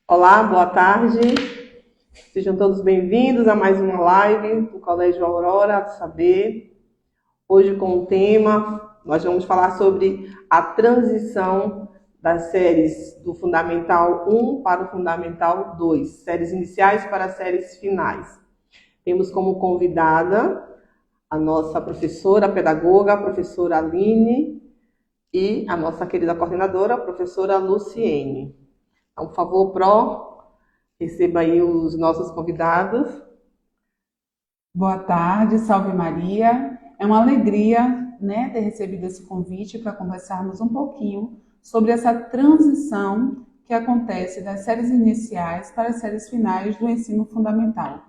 Olá, boa tarde. Sejam todos bem-vindos a mais uma live do Colégio Aurora do Saber. Hoje com o tema, nós vamos falar sobre a transição das séries do Fundamental 1 para o Fundamental 2, séries iniciais para as séries finais. Temos como convidada a nossa professora, a pedagoga, a professora Aline, e a nossa querida coordenadora, a professora Luciene. Então, por favor, Pro, receba aí os nossos convidados. Boa tarde, salve Maria. É uma alegria, ter recebido esse convite para conversarmos um pouquinho sobre essa transição que acontece das séries iniciais para as séries finais do ensino fundamental.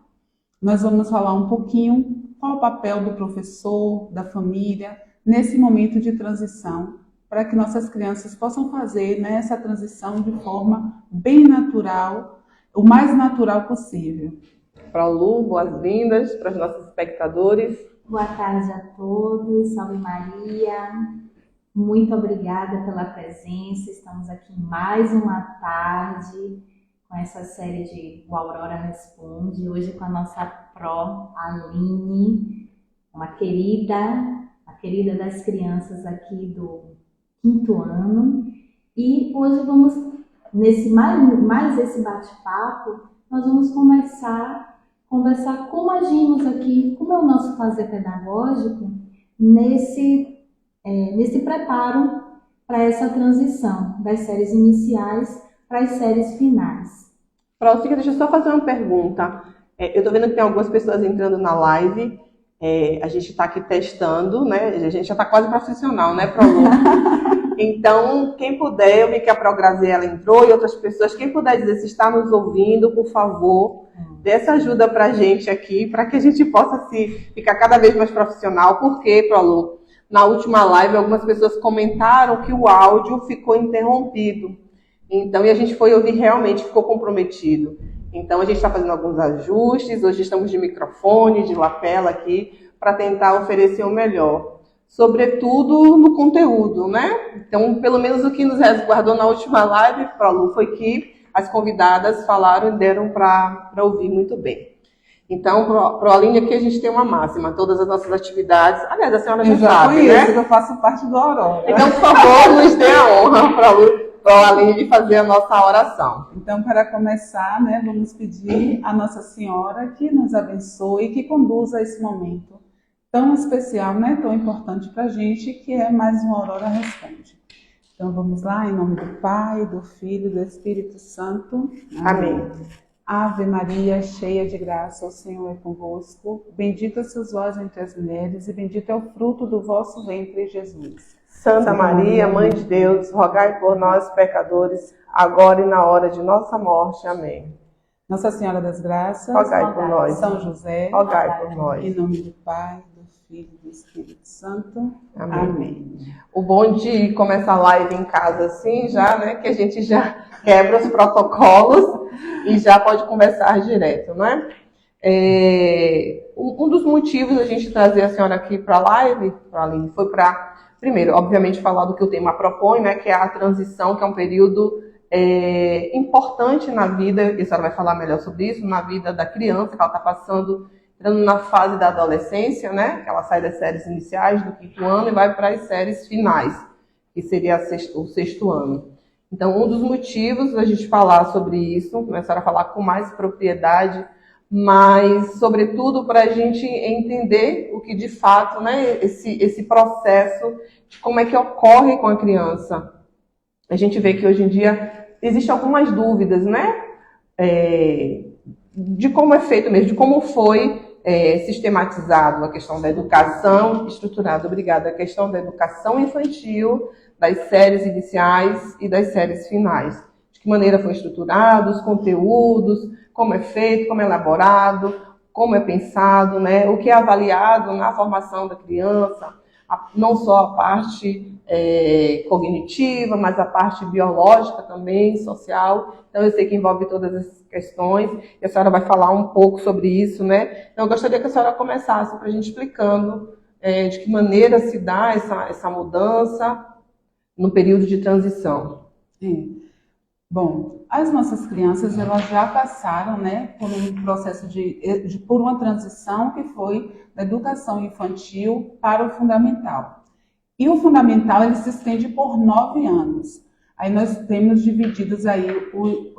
Nós vamos falar um pouquinho qual o papel do professor, da família, nesse momento de transição, para que nossas crianças possam fazer essa transição de forma bem natural, o mais natural possível. Para Lu, boas-vindas para os nossos espectadores. Boa tarde a todos, salve Maria, muito obrigada pela presença, estamos aqui mais uma tarde com essa série de O Aurora Responde, hoje com a nossa Pro, Aline, uma querida das crianças aqui do 5º ano, e hoje vamos, nesse mais esse bate-papo, nós vamos conversar como agimos aqui, como é o nosso fazer pedagógico nesse preparo para essa transição das séries iniciais para as séries finais. Próximo, deixa eu só fazer uma pergunta. Eu estou vendo que tem algumas pessoas entrando na live. A gente está aqui testando, A gente já está quase profissional, Prolu? Então, quem puder, eu vi que a Pro Graziella entrou e outras pessoas, quem puder dizer se está nos ouvindo, por favor, dê essa ajuda para a gente aqui, para que a gente possa ficar cada vez mais profissional. Porque, Prolu, na última live, algumas pessoas comentaram que o áudio ficou interrompido. Então, e a gente foi ouvir, realmente ficou comprometido. Então, a gente está fazendo alguns ajustes, hoje estamos de microfone, de lapela aqui, para tentar oferecer o melhor. Sobretudo no conteúdo, Então, pelo menos o que nos resguardou na última live, Prolu, foi que as convidadas falaram e deram para ouvir muito bem. Então, Pro Aline, aqui a gente tem uma máxima, todas as nossas atividades. Aliás, a senhora já sabe, conheço, eu faço parte do Aurora. Então, por favor, nos dê a honra, Pro Aline, de fazer a nossa oração. Então, para começar, vamos pedir a Nossa Senhora que nos abençoe e que conduza esse momento tão especial, tão importante para a gente, que é mais um Aurora Responde. Então, vamos lá, em nome do Pai, do Filho e do Espírito Santo. Amém. Ave Maria, cheia de graça, o Senhor é convosco. Bendita sois vós entre as mulheres e bendito é o fruto do vosso ventre, Jesus. Santa Maria, Mãe de Deus, rogai por nós, pecadores, agora e na hora de nossa morte. Amém. Nossa Senhora das Graças, rogai por nós. São José, rogai por nós. Em nome do Pai, do Filho e do Espírito Santo. Amém. Amém. O bom de começar a live em casa assim, já, que a gente já quebra os protocolos e já pode conversar direto, Um dos motivos da gente trazer a senhora aqui para a live, Aline, foi para, primeiro, obviamente, falar do que o tema propõe, que é a transição, que é um período importante na vida, e a senhora vai falar melhor sobre isso, na vida da criança, que ela está passando, entrando na fase da adolescência, que ela sai das séries iniciais do 5º ano e vai para as séries finais, que seria o 6º ano. Então, um dos motivos da gente falar sobre isso, começar a falar com mais propriedade, mas, sobretudo, para a gente entender o que, de fato, esse processo de como é que ocorre com a criança. A gente vê que, hoje em dia, existem algumas dúvidas, de como é feito mesmo, de como foi sistematizado a questão da educação estruturada, a questão da educação infantil, das séries iniciais e das séries finais. De que maneira foi estruturado, os conteúdos, como é feito, como é elaborado, como é pensado, o que é avaliado na formação da criança, não só a parte cognitiva, mas a parte biológica também, social. Então, eu sei que envolve todas essas questões, e a senhora vai falar um pouco sobre isso, Então, eu gostaria que a senhora começasse para a gente explicando de que maneira se dá essa mudança no período de transição. Bom, as nossas crianças elas já passaram, né, por um processo por uma transição que foi da educação infantil para o fundamental. E o fundamental ele se estende por 9 anos. Aí nós temos divididos aí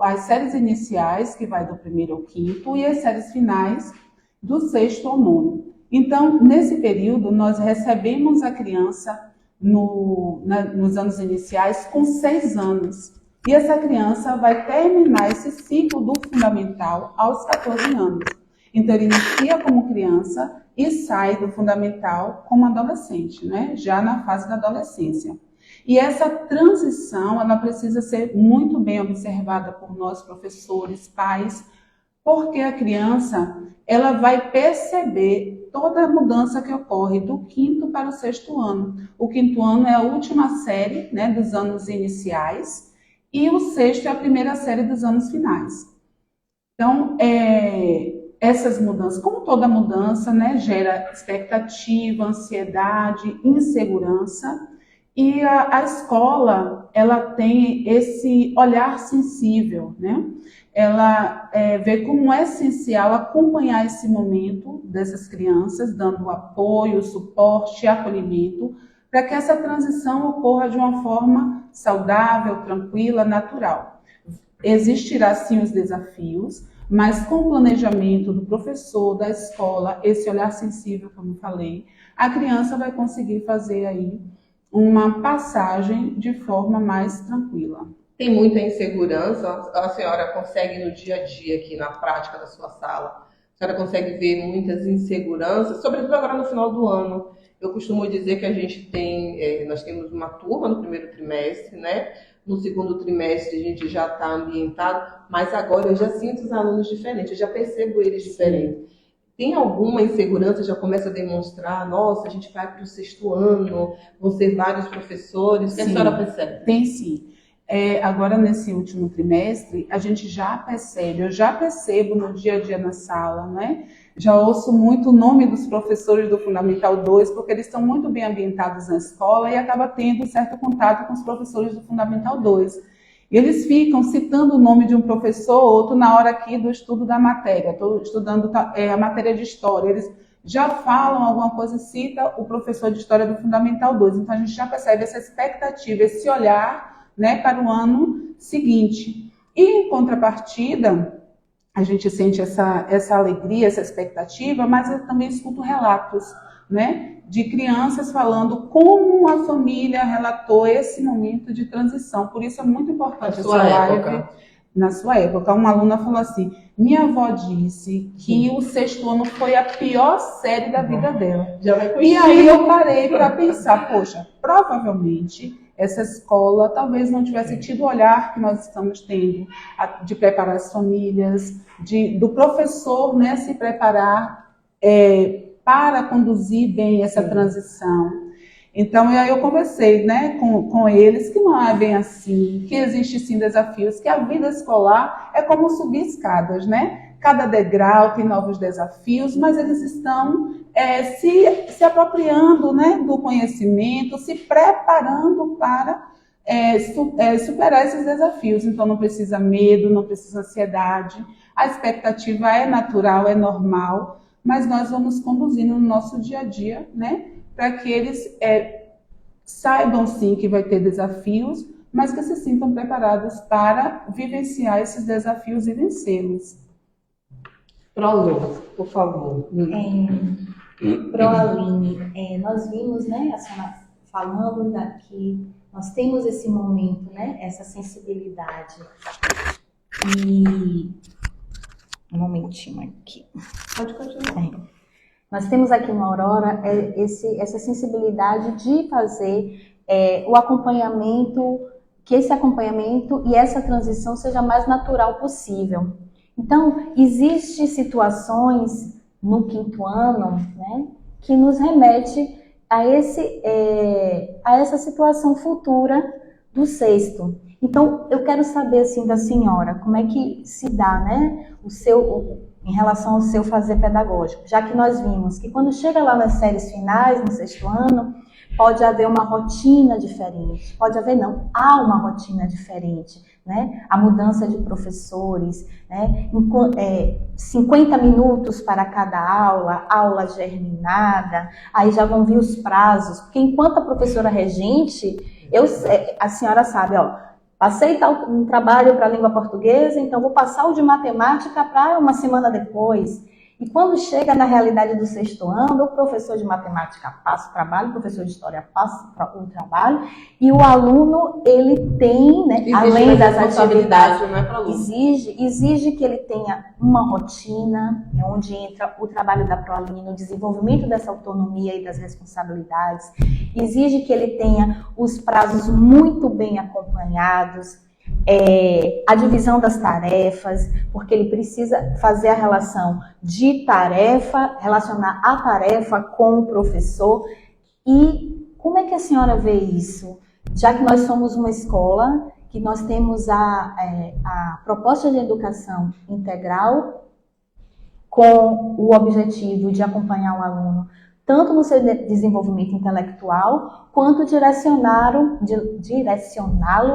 as séries iniciais, que vai do primeiro ao quinto, e as séries finais do sexto ao nono. Então, nesse período, nós recebemos a criança nos anos iniciais com 6 anos. E essa criança vai terminar esse ciclo do fundamental aos 14 anos. Então, ele inicia como criança e sai do fundamental como adolescente, né? Já na fase da adolescência. E essa transição, ela precisa ser muito bem observada por nós, professores, pais, porque a criança, ela vai perceber toda a mudança que ocorre do quinto para o sexto ano. O quinto ano é a última série, né, dos anos iniciais, e o sexto é a primeira série dos anos finais. Então, essas mudanças, como toda mudança, né, gera expectativa, ansiedade, insegurança, e a escola, ela tem esse olhar sensível, né? Ela vê como é essencial acompanhar esse momento dessas crianças, dando apoio, suporte, acolhimento, para que essa transição ocorra de uma forma saudável, tranquila, natural. Existirá sim os desafios, mas com o planejamento do professor, da escola, esse olhar sensível, como eu falei, a criança vai conseguir fazer aí uma passagem de forma mais tranquila. Tem muita insegurança, a senhora consegue no dia a dia aqui na prática da sua sala, a senhora consegue ver muitas inseguranças, sobretudo agora no final do ano. Eu costumo dizer que a gente nós temos uma turma no primeiro trimestre, né? No segundo trimestre a gente já está ambientado, mas agora eu já sinto os alunos diferentes, eu já percebo eles diferentes. Tem alguma insegurança, já começa a demonstrar, nossa, a gente vai para o sexto ano, vão ser vários professores, o que a senhora percebe? Tem sim. Agora, nesse último trimestre, a gente já percebe, eu já percebo no dia a dia na sala, né? Já ouço muito o nome dos professores do Fundamental 2, porque eles estão muito bem ambientados na escola e acaba tendo certo contato com os professores do Fundamental 2. E eles ficam citando o nome de um professor ou outro na hora aqui do estudo da matéria. Estou estudando a matéria de História. Eles já falam alguma coisa, cita o professor de História do Fundamental 2. Então, a gente já percebe essa expectativa, esse olhar, né, para o ano seguinte. E, em contrapartida, a gente sente essa alegria, essa expectativa, mas eu também escuto relatos, né, de crianças falando como a família relatou esse momento de transição. Por isso é muito importante essa live. Na sua época, uma aluna falou assim, minha avó disse que o sexto ano foi a pior série da vida dela. E aí eu parei para pensar, poxa, provavelmente essa escola talvez não tivesse tido o olhar que nós estamos tendo, de preparar as famílias, do professor, né, se preparar para conduzir bem essa transição. Então, aí eu conversei, né, com eles que não é bem assim, que existe sim desafios, que a vida escolar é como subir escadas, né? Cada degrau tem novos desafios, mas eles estão se apropriando, né, do conhecimento, se preparando para superar esses desafios. Então, não precisa medo, não precisa ansiedade, a expectativa é natural, é normal, mas nós vamos conduzindo no nosso dia a dia, né, para que eles saibam sim que vai ter desafios, mas que se sintam preparados para vivenciar esses desafios e vencê-los. Prolu, por favor. Proaline, nós vimos, né, a senhora falando que nós temos esse momento, né, essa sensibilidade. E um momentinho aqui. Pode continuar. Nós temos aqui no Aurora essa sensibilidade de fazer o acompanhamento, que esse acompanhamento e essa transição seja mais natural possível. Então, existem situações no quinto ano, né, que nos remete a essa situação futura do sexto. Então, eu quero saber assim da senhora, como é que se dá, né, em relação ao seu fazer pedagógico, já que nós vimos que quando chega lá nas séries finais, no sexto ano, pode haver uma rotina diferente, há uma rotina diferente né? A mudança de professores, né? 50 minutos para cada aula, aula germinada, aí já vão vir os prazos, porque enquanto a professora regente, a senhora sabe, ó, passei um trabalho para a língua portuguesa, então vou passar o de matemática para uma semana depois. E quando chega na realidade do sexto ano, o professor de matemática passa o trabalho, o professor de história passa o trabalho, e o aluno, ele tem, né, além das atividades, não é para aluno. exige que ele tenha uma rotina, onde entra o trabalho da ProAline, o desenvolvimento dessa autonomia e das responsabilidades, exige que ele tenha os prazos muito bem acompanhados, a divisão das tarefas, porque ele precisa fazer a relação de tarefa, relacionar a tarefa com o professor. E como é que a senhora vê isso? Já que nós somos uma escola, que nós temos a proposta de educação integral com o objetivo de acompanhar o aluno tanto no seu desenvolvimento intelectual, quanto direcioná-lo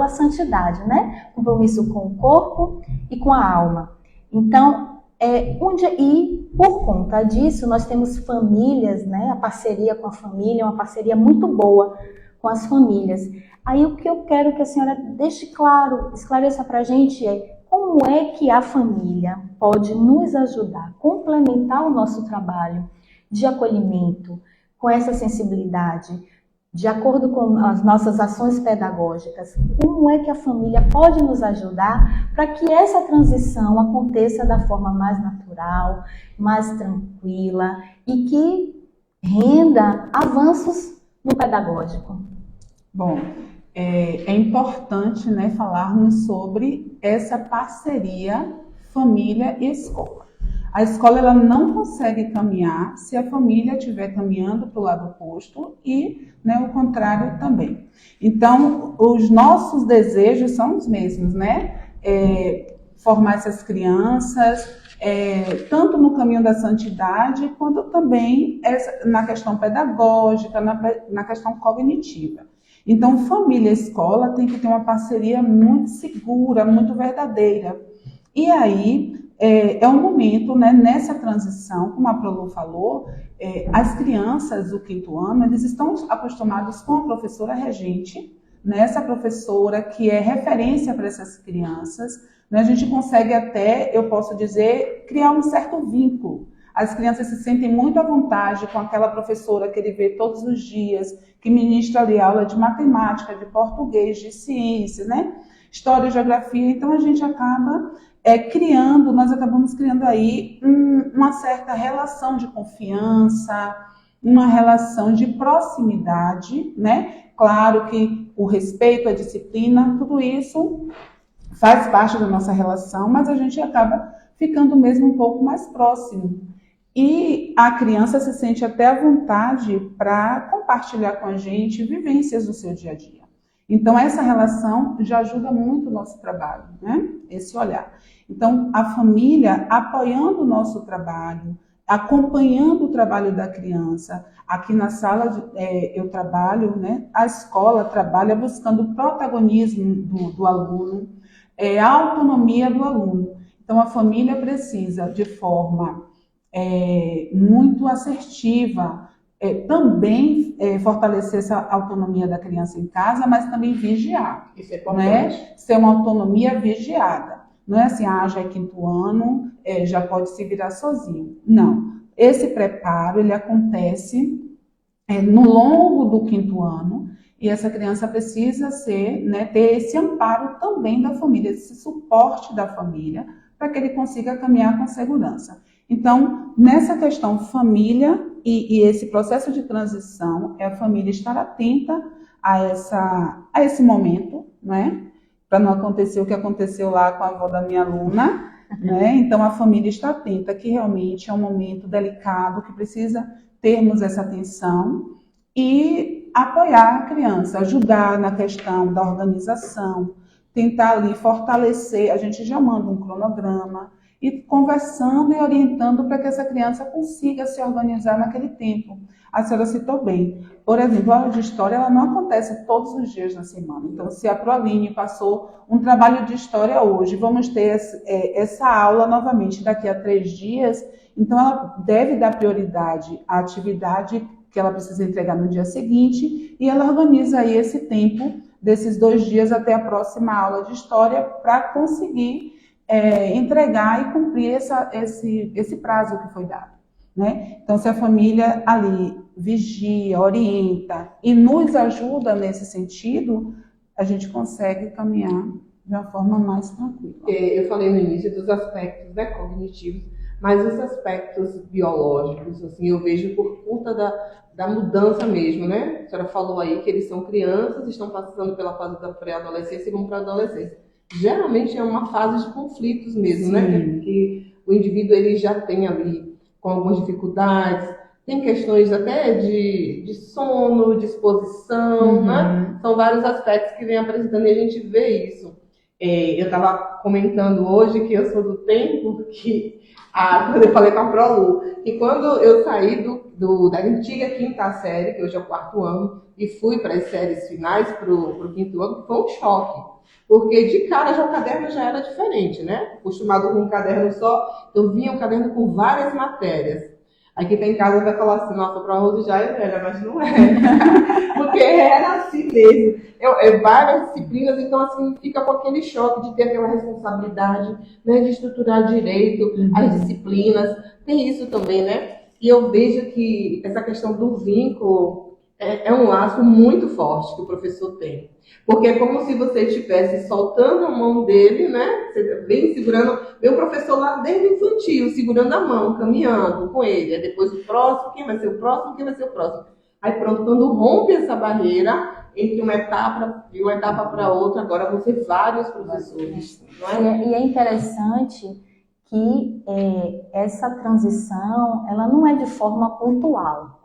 à santidade, né? Compromisso com o corpo e com a alma. Então, e por conta disso, nós temos famílias, né? A parceria com a família é uma parceria muito boa com as famílias. Aí o que eu quero que a senhora deixe claro, esclareça para a gente como é que a família pode nos ajudar, complementar o nosso trabalho de acolhimento, com essa sensibilidade, de acordo com as nossas ações pedagógicas, como é que a família pode nos ajudar para que essa transição aconteça da forma mais natural, mais tranquila e que renda avanços no pedagógico? Bom, é importante, né, falarmos sobre essa parceria família e escola. A escola ela não consegue caminhar se a família estiver caminhando para o lado oposto e, né, o contrário também. Então, os nossos desejos são os mesmos, né? Formar essas crianças, tanto no caminho da santidade, quanto também na questão pedagógica, na questão cognitiva. Então, família e escola tem que ter uma parceria muito segura, muito verdadeira. E aí, é um momento, né, nessa transição, como a Prolu falou, as crianças do 5º ano, eles estão acostumados com a professora regente, né, essa professora que é referência para essas crianças, né, a gente consegue até, eu posso dizer, criar um certo vínculo. As crianças se sentem muito à vontade com aquela professora que ele vê todos os dias, que ministra ali aula de matemática, de português, de ciência, né, história e geografia. Então a gente acaba nós acabamos criando aí uma certa relação de confiança, uma relação de proximidade, né? Claro que o respeito, a disciplina, tudo isso faz parte da nossa relação, mas a gente acaba ficando mesmo um pouco mais próximo. E a criança se sente até à vontade para compartilhar com a gente vivências do seu dia a dia. Então, essa relação já ajuda muito o nosso trabalho, né? Esse olhar. Então, a família apoiando o nosso trabalho, acompanhando o trabalho da criança. Aqui na sala eu trabalho, né? A escola trabalha buscando o protagonismo do aluno, a autonomia do aluno. Então, a família precisa, de forma muito assertiva, também fortalecer essa autonomia da criança em casa, mas também vigiar. Isso é importante. Né? Ser uma autonomia vigiada. Não é assim, já é 5º ano, já pode se virar sozinho. Não. Esse preparo, ele acontece no longo do 5º ano, e essa criança precisa ter esse amparo também da família, esse suporte da família, para que ele consiga caminhar com segurança. Então, nessa questão família e esse processo de transição, é a família estar atenta a esse momento, né? Para não acontecer o que aconteceu lá com a avó da minha aluna, né? Então, a família está atenta que realmente é um momento delicado, que precisa termos essa atenção e apoiar a criança, ajudar na questão da organização, tentar ali fortalecer, a gente já manda um cronograma, e conversando e orientando para que essa criança consiga se organizar naquele tempo. A senhora citou bem. Por exemplo, a aula de história ela não acontece todos os dias na semana. Então, se a Proaline passou um trabalho de história hoje, vamos ter essa aula novamente daqui a 3 dias, então ela deve dar prioridade à atividade que ela precisa entregar no dia seguinte e ela organiza aí esse tempo desses 2 dias até a próxima aula de história para conseguir entregar e cumprir esse prazo que foi dado, né? Então, se a família ali vigia, orienta e nos ajuda nesse sentido, a gente consegue caminhar de uma forma mais tranquila. Eu falei no início dos aspectos, né, cognitivos, mas os aspectos biológicos, assim, eu vejo por conta da mudança mesmo, né? A senhora falou aí que eles são crianças, estão passando pela fase da pré-adolescência e vão para a adolescência. Geralmente é uma fase de conflitos mesmo, né? Que o indivíduo ele já tem ali com algumas dificuldades, tem questões até de sono, disposição, né? São vários aspectos que vem apresentando e a gente vê isso. Eu estava comentando hoje que eu sou do tempo que, quando eu falei com a Prolu, que quando eu saí da antiga 5ª série, que hoje é o 4º ano, e fui para as séries finais, para o 5º ano, foi um choque. Porque de cara já o caderno já era diferente, né? Acostumado com um caderno só, eu vinha um caderno com várias matérias. Aí quem tá em casa vai falar assim, nossa, para a Rose já é velha, mas não é. Porque era assim mesmo. Várias disciplinas, então assim, fica com aquele choque de ter aquela responsabilidade, né, de estruturar direito as disciplinas. Tem isso também, né? E eu vejo que essa questão do vínculo é um laço muito forte que o professor tem. Porque é como se você estivesse soltando a mão dele, né? Você vem segurando, vem o professor lá desde o infantil, segurando a mão, caminhando com ele. Aí depois o próximo, quem vai ser o próximo, quem vai ser o próximo. Aí pronto, quando rompe essa barreira entre uma etapa para outra, agora vão ser vários professores. Não é? E é interessante que essa transição, ela não é de forma pontual.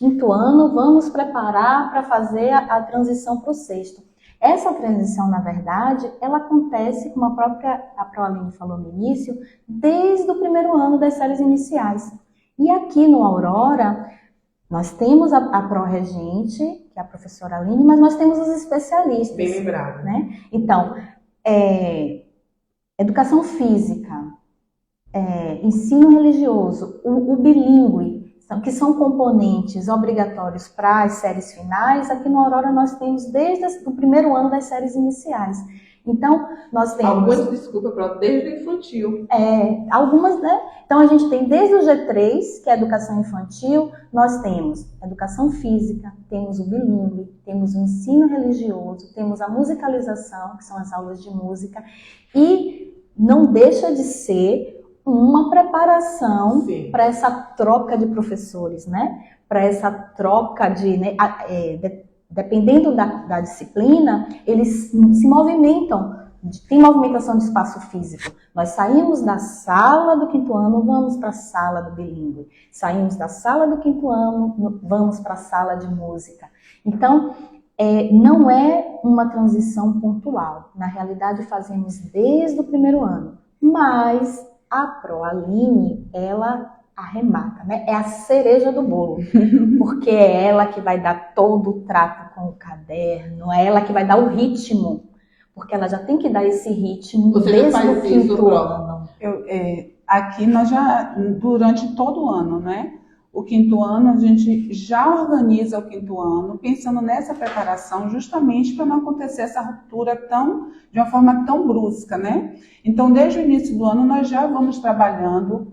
5º ano, vamos preparar para fazer a transição para o 6º. Essa transição, na verdade, ela acontece, como a Proaline falou no início, desde o 1º ano das séries iniciais. E aqui no Aurora, nós temos a pró-regente, que é a professora Aline, mas nós temos os especialistas. Bem lembrado. Né? Então, educação física, ensino religioso, o bilíngue, que são componentes obrigatórios para as séries finais, aqui no Aurora nós temos desde o 1º ano das séries iniciais. Então, nós temos... Algumas, desde o infantil. Algumas, né? Então, a gente tem desde o G3, que é a educação infantil, nós temos educação física, temos o bilíngue, temos o ensino religioso, temos a musicalização, que são as aulas de música, e não deixa de ser uma preparação para essa troca de professores, né? Para essa troca dependendo da disciplina, eles se movimentam, tem movimentação de espaço físico. Nós saímos da sala do 5º ano, vamos para a sala do bilíngue. Saímos da sala do 5º ano, vamos para a sala de música. Então, não é uma transição pontual. Na realidade, fazemos desde o 1º ano, mas a Proaline, ela arremata, né? É a cereja do bolo, porque é ela que vai dar todo o trato com o caderno, é ela que vai dar o ritmo, porque ela já tem que dar esse ritmo desde o 5º ano. Aqui nós já, durante todo o ano, né? O 5º ano, a gente já organiza o 5º ano, pensando nessa preparação, justamente para não acontecer essa ruptura de uma forma tão brusca, né? Então, desde o início do ano, nós já vamos trabalhando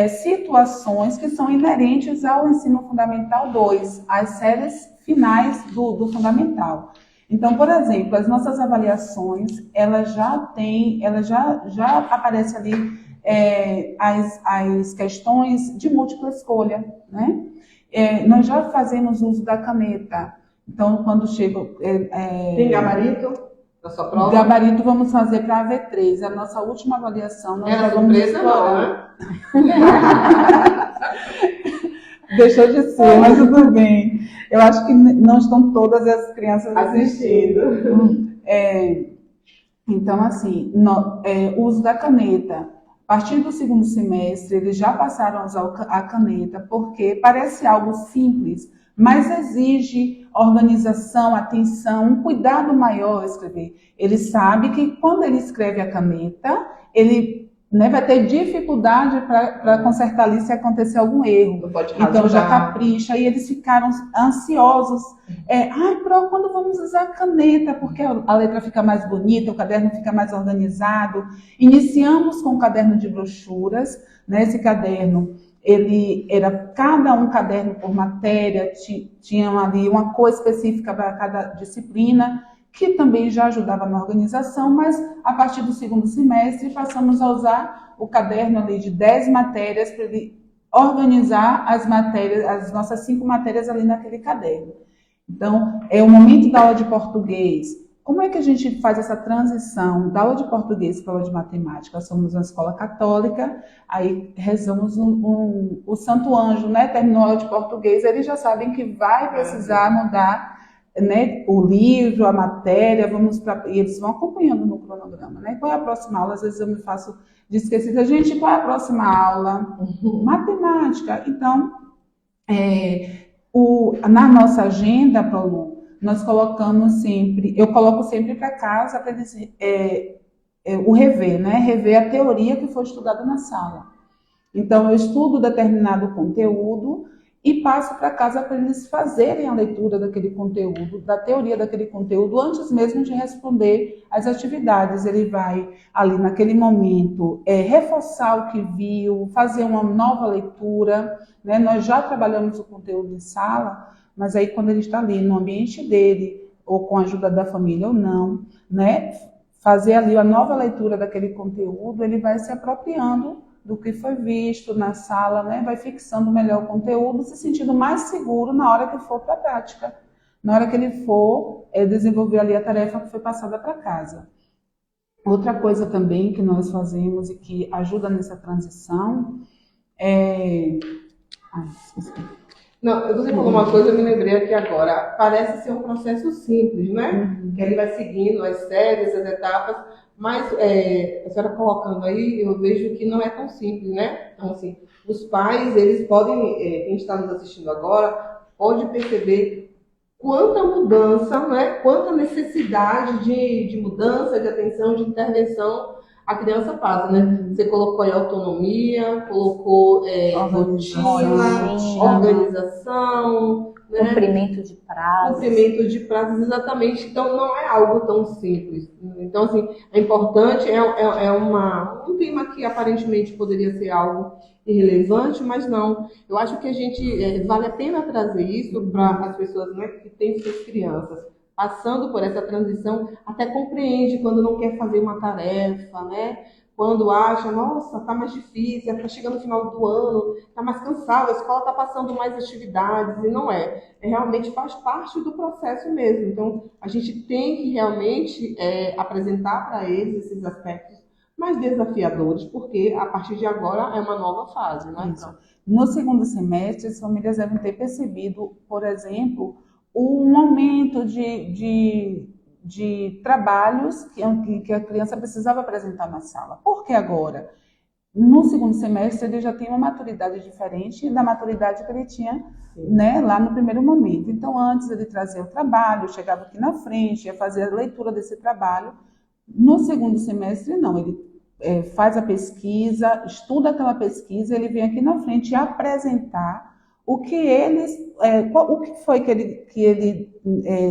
situações que são inerentes ao ensino fundamental 2, as séries finais do fundamental. Então, por exemplo, as nossas avaliações, elas já aparecem ali as questões de múltipla escolha, né? Nós já fazemos uso da caneta. Então, quando chega... Tem gabarito da sua prova? Gabarito vamos fazer para a V3. A nossa última avaliação... Nós já vamos surpresa não, né? Deixou de ser, mas tudo bem. Eu acho que não estão todas as crianças assistindo. Então, assim, uso da caneta. A partir do segundo semestre, eles já passaram a usar a caneta, porque parece algo simples, mas exige organização, atenção, um cuidado maior ao escrever. Ele sabe que quando ele escreve a caneta, ele, né, vai ter dificuldade para consertar ali se acontecer algum erro. Não pode Então já rasgar. capricha, e eles ficaram ansiosos. Quando vamos usar a caneta? Porque a letra fica mais bonita, o caderno fica mais organizado. Iniciamos com o caderno de brochuras, né? Esse caderno, ele era cada um caderno por matéria, tinha ali uma cor específica para cada disciplina, que também já ajudava na organização, mas a partir do segundo semestre passamos a usar o caderno ali de 10 matérias para ele organizar as matérias, as nossas 5 matérias ali naquele caderno. Então, é o momento da aula de português. Como é que a gente faz essa transição da aula de português para a aula de matemática? Somos uma escola católica, aí rezamos o Santo Anjo, né? Terminou a aula de português, eles já sabem que vai precisar mudar, né, o livro, a matéria, e eles vão acompanhando no cronograma, né? Qual é a próxima aula? Às vezes eu me faço de esquecida. Gente, qual é a próxima aula? Matemática. Então, na nossa agenda, Paulo, nós colocamos sempre, eu coloco sempre para casa para eles o rever, né? Rever a teoria que foi estudada na sala. Então, eu estudo determinado conteúdo e passo para casa para eles fazerem a leitura daquele conteúdo, da teoria daquele conteúdo, antes mesmo de responder às atividades. Ele vai, ali naquele momento, reforçar o que viu, fazer uma nova leitura, né? Nós já trabalhamos o conteúdo em sala, mas aí quando ele está ali no ambiente dele, ou com a ajuda da família ou não, né? Fazer ali a nova leitura daquele conteúdo, ele vai se apropriando do que foi visto na sala, né? Vai fixando melhor o conteúdo, se sentindo mais seguro na hora que for para a prática, na hora que ele for desenvolver ali a tarefa que foi passada para casa. Outra coisa também que nós fazemos e que ajuda nessa transição Não, você falou uma coisa, eu me lembrei aqui agora. Parece ser um processo simples, né? Que ele vai seguindo as séries, as etapas, mas a senhora colocando aí, eu vejo que não é tão simples, né? Então, assim, os pais, eles podem, quem está nos assistindo agora, pode perceber quanta mudança, né? Quanta necessidade de mudança, de atenção, de intervenção a criança passa, né? Você colocou aí autonomia, colocou rotina, organização, né? Cumprimento de prazos. Cumprimento de prazos, exatamente. Então, não é algo tão simples. Então, assim, é importante, um tema que aparentemente poderia ser algo irrelevante, mas não. Eu acho que a gente, vale a pena trazer isso para as pessoas, né, que têm suas crianças. Passando por essa transição, até compreende quando não quer fazer uma tarefa, né? Quando acha, nossa, tá mais difícil, tá chegando no final do ano, tá mais cansado, a escola tá passando mais atividades, e não é. Realmente faz parte do processo mesmo. Então, a gente tem que realmente apresentar para eles esses aspectos mais desafiadores, porque a partir de agora é uma nova fase, né? Então, no segundo semestre, as famílias devem ter percebido, por exemplo, um aumento de trabalhos que a criança precisava apresentar na sala. Por que agora? No segundo semestre, ele já tem uma maturidade diferente da maturidade que ele tinha, né, lá no primeiro momento. Então, antes ele trazia o trabalho, chegava aqui na frente, ia fazer a leitura desse trabalho. No segundo semestre, não. Ele faz a pesquisa, estuda aquela pesquisa, ele vem aqui na frente apresentar o que foi que ele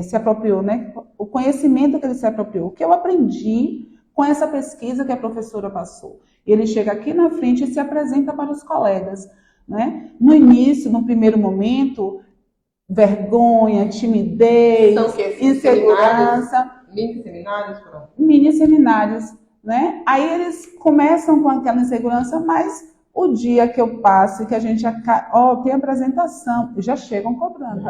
se apropriou, né? O conhecimento que ele se apropriou, o que eu aprendi com essa pesquisa que a professora passou. Ele chega aqui na frente e se apresenta para os colegas, né? No início, no primeiro momento, vergonha, timidez, insegurança. Mini seminários, né? Aí eles começam com aquela insegurança, mas o dia que eu passo, que a gente tem apresentação, já chegam cobrando.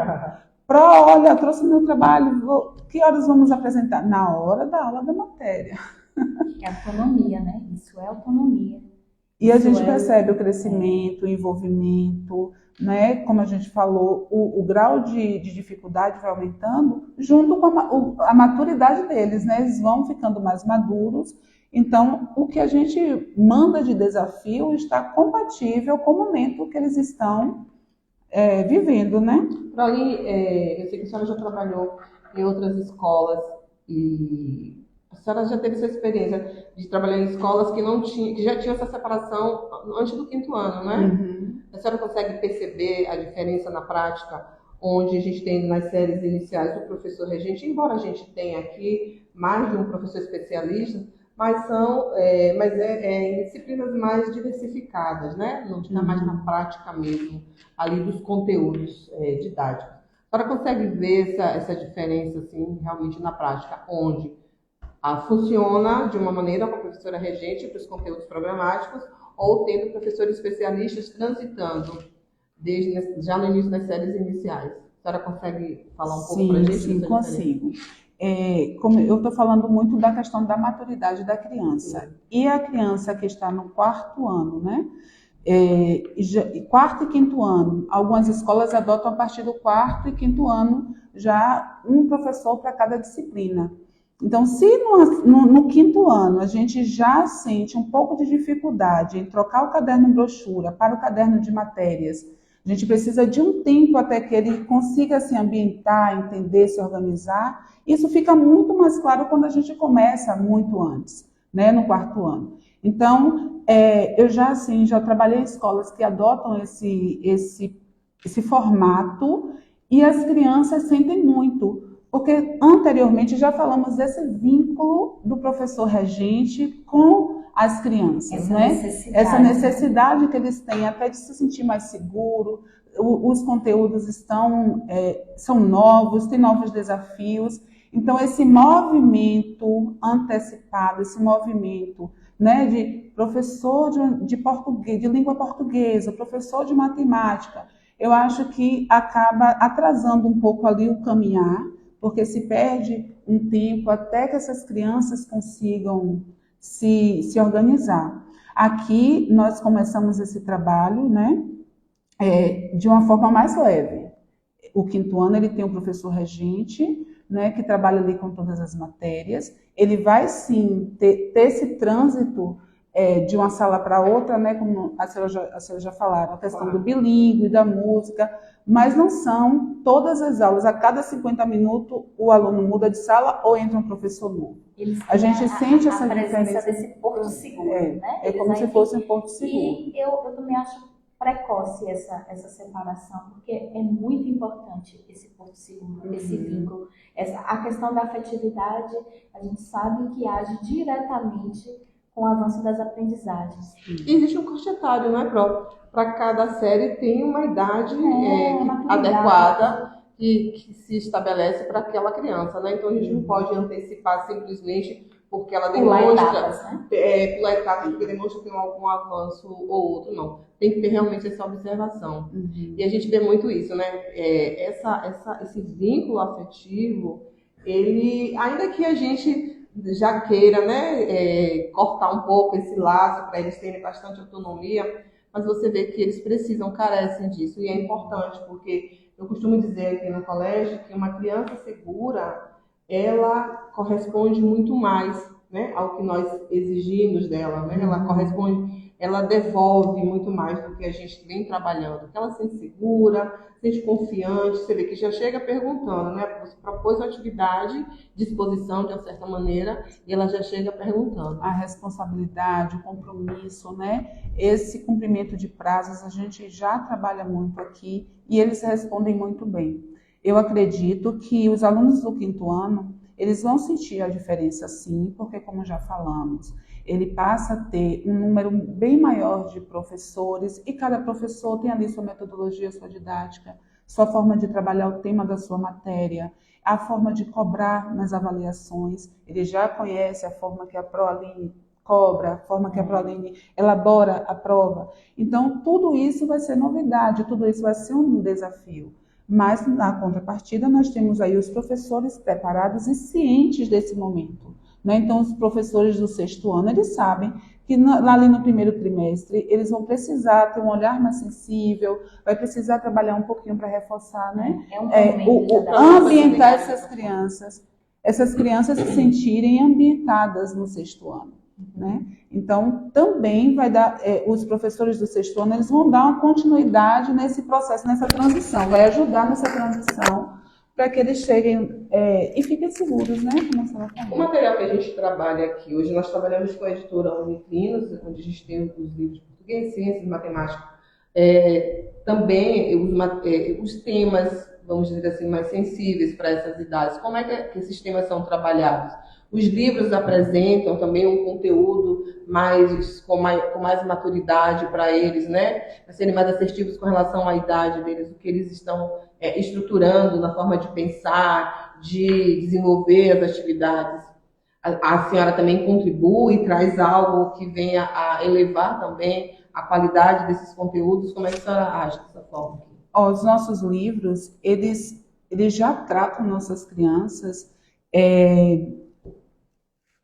Olha, trouxe meu trabalho, que horas vamos apresentar? Na hora da aula da matéria. É autonomia, né? Isso é autonomia. E a gente percebe o crescimento, o envolvimento, né? Como a gente falou, o grau de dificuldade vai aumentando junto com a maturidade deles, né? Eles vão ficando mais maduros Então, o que a gente manda de desafio está compatível com o momento que eles estão vivendo, né? Proli, eu sei que a senhora já trabalhou em outras escolas e a senhora já teve essa experiência de trabalhar em escolas que já tinham essa separação antes do 5º ano, né? Uhum. A senhora consegue perceber a diferença na prática, onde a gente tem nas séries iniciais o professor regente, embora a gente tenha aqui mais de um professor especialista, mas em disciplinas mais diversificadas, né? Não está mais na prática mesmo, ali dos conteúdos didáticos. A senhora consegue ver essa diferença, assim, realmente na prática, onde funciona de uma maneira com a professora regente para os conteúdos programáticos, ou tendo professores especialistas transitando já no início das séries iniciais. A senhora consegue falar um pouco para a gente? Sim, consigo. Como eu estou falando muito da questão da maturidade da criança. Sim. E a criança que está no 4º ano, né? 4º e 5º ano, algumas escolas adotam a partir do 4º e 5º ano já um professor para cada disciplina. Então, se no 5º ano a gente já sente um pouco de dificuldade em trocar o caderno brochura para o caderno de matérias, a gente precisa de um tempo até que ele consiga se ambientar, entender, se organizar. Isso fica muito mais claro quando a gente começa muito antes, né, no 4º ano. Então, eu já trabalhei em escolas que adotam esse formato e as crianças sentem muito. Porque anteriormente já falamos desse vínculo do professor regente com as crianças, essa necessidade que eles têm até de se sentir mais seguro, os conteúdos são novos, tem novos desafios. Então, esse movimento antecipado, esse movimento, né, de professor de português, de língua portuguesa, professor de matemática, eu acho que acaba atrasando um pouco ali o caminhar, porque se perde um tempo até que essas crianças consigam se organizar. Aqui nós começamos esse trabalho, né, de uma forma mais leve. O 5º ano ele tem um professor regente, né, que trabalha ali com todas as matérias. Ele vai sim ter esse trânsito de uma sala para outra, né, como a senhora já falaram, a questão do bilíngue, da música, mas não são todas as aulas. A cada 50 minutos o aluno muda de sala ou entra um professor novo. A gente sente essa presença desse porto seguro, né? É como se fosse um porto seguro. E eu também acho precoce essa separação, porque é muito importante esse porto seguro, esse vínculo. A questão da afetividade, a gente sabe que age diretamente com o avanço das aprendizagens. Existe um curso etário, né, Pro? Para cada série tem uma idade adequada que se estabelece para aquela criança, né? Então a gente não pode antecipar simplesmente porque ela demonstra pular etapas, porque demonstra que tem algum avanço ou outro, não. Tem que ter realmente essa observação. E a gente vê muito isso, né? Esse vínculo afetivo, ele, ainda que a gente já queira, né, cortar um pouco esse laço para eles terem bastante autonomia, mas você vê que eles carecem disso, e é importante, porque eu costumo dizer aqui no colégio que uma criança segura, ela corresponde muito mais, né, ao que nós exigimos dela, né? Ela devolve muito mais do que a gente vem trabalhando, porque ela se sente segura, se sente confiante, você vê que já chega perguntando, né? Você propôs uma atividade, disposição de uma certa maneira, e ela já chega perguntando. A responsabilidade, o compromisso, né? Esse cumprimento de prazos a gente já trabalha muito aqui e eles respondem muito bem. Eu acredito que os alunos do 5º ano, eles vão sentir a diferença sim, porque como já falamos, ele passa a ter um número bem maior de professores e cada professor tem ali sua metodologia, sua didática, sua forma de trabalhar o tema da sua matéria, a forma de cobrar nas avaliações. Ele já conhece a forma que a ProAline cobra, a forma que a ProAline elabora a prova. Então, tudo isso vai ser novidade, tudo isso vai ser um desafio. Mas, na contrapartida, nós temos aí os professores preparados e cientes desse momento. Né? Então, os professores do 6º ano, eles sabem que ali no 1º trimestre, eles vão precisar ter um olhar mais sensível, vai precisar trabalhar um pouquinho para reforçar, né? Ambientar essas crianças se sentirem ambientadas no 6º ano. né? Então, também vai dar, os professores do sexto ano, eles vão dar uma continuidade nesse processo, nessa transição, vai ajudar nessa transição para que eles cheguem e fiquem seguros, né? O material que a gente trabalha aqui, hoje nós trabalhamos com a editora Unitrinos, onde a gente tem os livros de português, ciências, matemática, também os temas, vamos dizer assim, mais sensíveis para essas idades. Como é que esses temas são trabalhados? Os livros apresentam também um conteúdo com mais maturidade para eles, né? Para serem mais assertivos com relação à idade deles, o que eles estão estruturando na forma de pensar, de desenvolver as atividades. A senhora também contribui, traz algo que venha a elevar também a qualidade desses conteúdos. Como é que a senhora age dessa forma? Os nossos livros, eles já tratam nossas crianças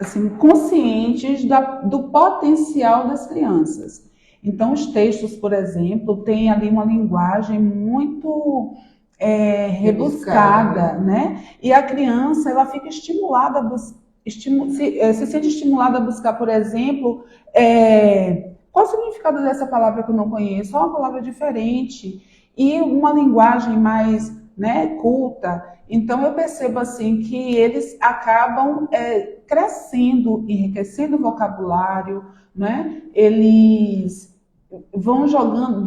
assim, conscientes do potencial das crianças. Então, os textos, por exemplo, têm ali uma linguagem muito rebuscada, né? E a criança, ela fica estimulada, se sente estimulada a buscar, por exemplo, qual o significado dessa palavra que eu não conheço? É uma palavra diferente e uma linguagem mais, né, culta. Então, eu percebo assim que eles acabam crescendo, enriquecendo o vocabulário, né? Eles vão jogando,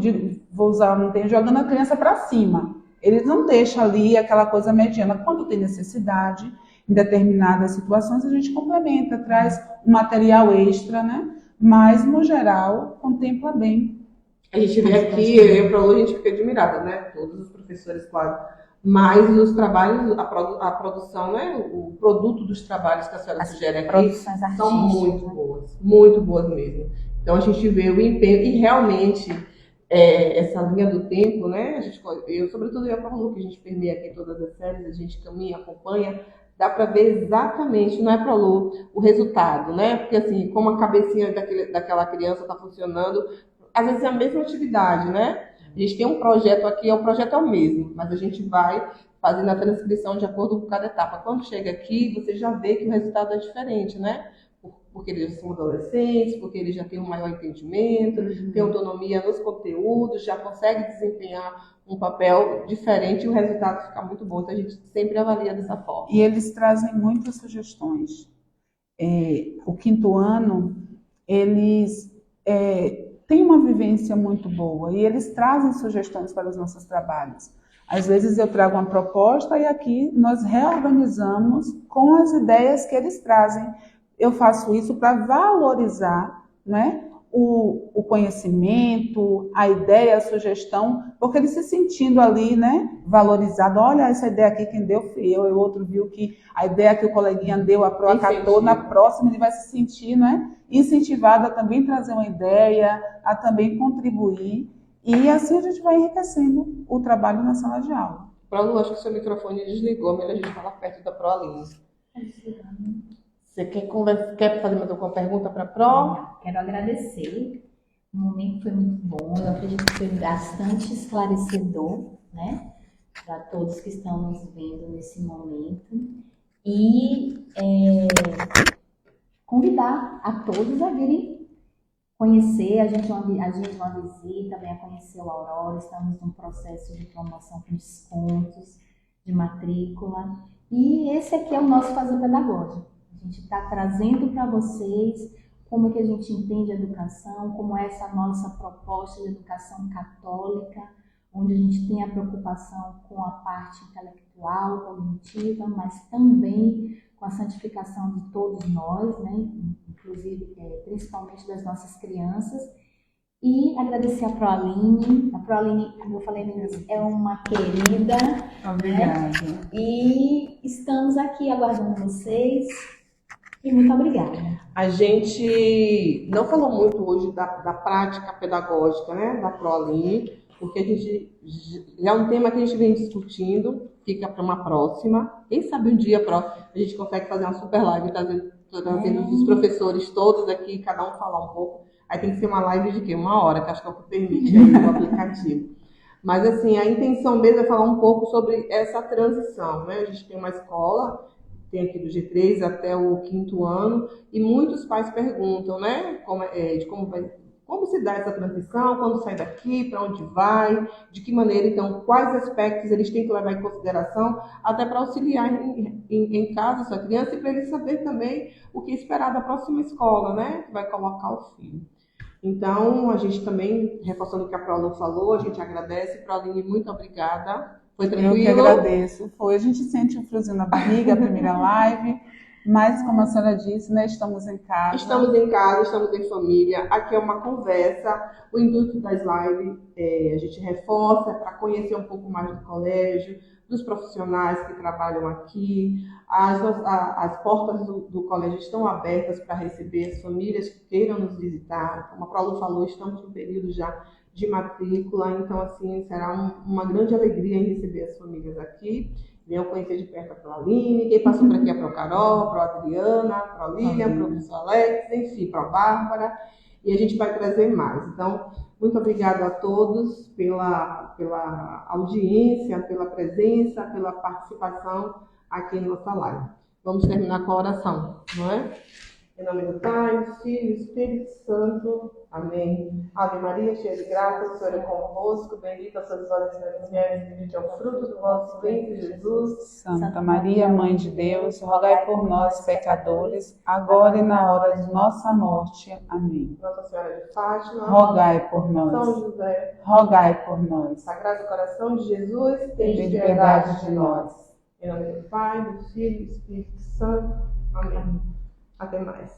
vou usar um termo, jogando a criança para cima. Eles não deixam ali aquela coisa mediana. Quando tem necessidade, em determinadas situações, a gente complementa, traz um material extra, né? Mas, no geral, contempla bem. A gente vê aqui, eu para hoje a gente fica admirada, né? Todos os professores, claro. Mas os trabalhos, a produção, né? O produto dos trabalhos que a senhora sugere aqui são muito boas mesmo. Então a gente vê o empenho e realmente essa linha do tempo, né? Sobretudo eu para o Lu, que a gente permeia aqui todas as séries, a gente caminha, acompanha, dá para ver exatamente, não é para Lu, o resultado, né? Porque assim, como a cabecinha daquela criança está funcionando, às vezes é a mesma atividade, né? A gente tem um projeto aqui, o projeto é o mesmo, mas a gente vai fazendo a transcrição de acordo com cada etapa. Quando chega aqui, você já vê que o resultado é diferente, né? Porque eles já são adolescentes, porque eles já têm um maior entendimento, têm autonomia nos conteúdos, já conseguem desempenhar um papel diferente e o resultado fica muito bom. Então a gente sempre avalia dessa forma. E eles trazem muitas sugestões. O quinto ano, eles têm uma vivência muito boa e eles trazem sugestões para os nossos trabalhos. Às vezes eu trago uma proposta e aqui nós reorganizamos com as ideias que eles trazem. Eu faço isso para valorizar, né, o conhecimento, a ideia, a sugestão, porque ele se sentindo ali, né, valorizado. Olha, essa ideia aqui quem deu fui eu, e o outro viu que a ideia que o coleguinha deu, a Pro acatou, na próxima ele vai se sentir, né, incentivado a também trazer uma ideia, a também contribuir, e assim a gente vai enriquecendo o trabalho na sala de aula. Pro, acho que o seu microfone desligou, melhor a gente falar perto da Pro Aline. Você quer fazer mais alguma pergunta para a Pro? Quero agradecer. O momento foi muito bom. Eu acredito que foi bastante esclarecedor, né? Para todos que estão nos vendo nesse momento. E convidar a todos a virem conhecer. A gente uma visita, venha conhecer o Aurora. Estamos num processo de promoção com descontos de matrícula. E esse aqui é o nosso Fazer Pedagógico. A gente está trazendo para vocês como é que a gente entende a educação, como é essa nossa proposta de educação católica, onde a gente tem a preocupação com a parte intelectual, cognitiva, mas também com a santificação de todos nós, né? Inclusive, principalmente das nossas crianças. E agradecer a Pro Aline. A Pro Aline, como eu falei no início, é uma querida. Obrigada. Né? E estamos aqui aguardando vocês. E muito obrigada. A gente não falou muito hoje da prática pedagógica, né, da Pro Aline, porque a gente é um tema que a gente vem discutindo, fica para uma próxima. Quem sabe um dia, Pro, a gente consegue fazer uma super live, trazendo os professores todos aqui, cada um falar um pouco. Aí tem que ser uma live de quê? 1 hora, que acho que é o que permite aí o aplicativo. Mas assim, a intenção mesmo é falar um pouco sobre essa transição, né? A gente tem uma escola tem aqui do G3 até o 5º ano, e muitos pais perguntam, né, como se dá essa transição, quando sai daqui, para onde vai, de que maneira, então, quais aspectos eles têm que levar em consideração, até para auxiliar em casa sua criança e para ele saber também o que esperar da próxima escola, né, que vai colocar o filho. Então, a gente também, reforçando o que a Prolu falou, a gente agradece. Proline, muito obrigada. Foi tranquilo? Eu que agradeço. A gente sente um friozinho na barriga, a primeira live, mas como a senhora disse, né, estamos em casa. Estamos em casa, estamos em família. Aqui é uma conversa. O intuito das lives, a gente reforça para conhecer um pouco mais do colégio, dos profissionais que trabalham aqui. As portas do colégio estão abertas para receber as famílias que queiram nos visitar. Como a Prolu falou, estamos no período já de matrícula, então assim, será uma grande alegria em receber as famílias aqui. Venham conhecer de perto a Proline, quem passou por aqui é a Pro Carol, Pro Adriana, Pro Lilian, Professor Alex, enfim, Pro Bárbara, e a gente vai trazer mais. Então, muito obrigado a todos pela audiência, pela presença, pela participação aqui em nossa live. Vamos terminar com a oração, não é? Em nome do Pai, do Filho e do Espírito Santo. Amém. Ave Maria, cheia de graça, o Senhor é convosco. Bendita sois vós entre as mulheres, bendito é o fruto do vosso ventre, Jesus. Santa Maria, Mãe de Deus, rogai por nós, pecadores, agora e na hora de nossa morte. Amém. Nossa Senhora de Fátima, rogai por nós. São José, rogai por nós. Sagrado Coração de Jesus, Tem tem piedade de nós. Em nome do Pai, do Filho e do Espírito Santo. Amém. Até mais.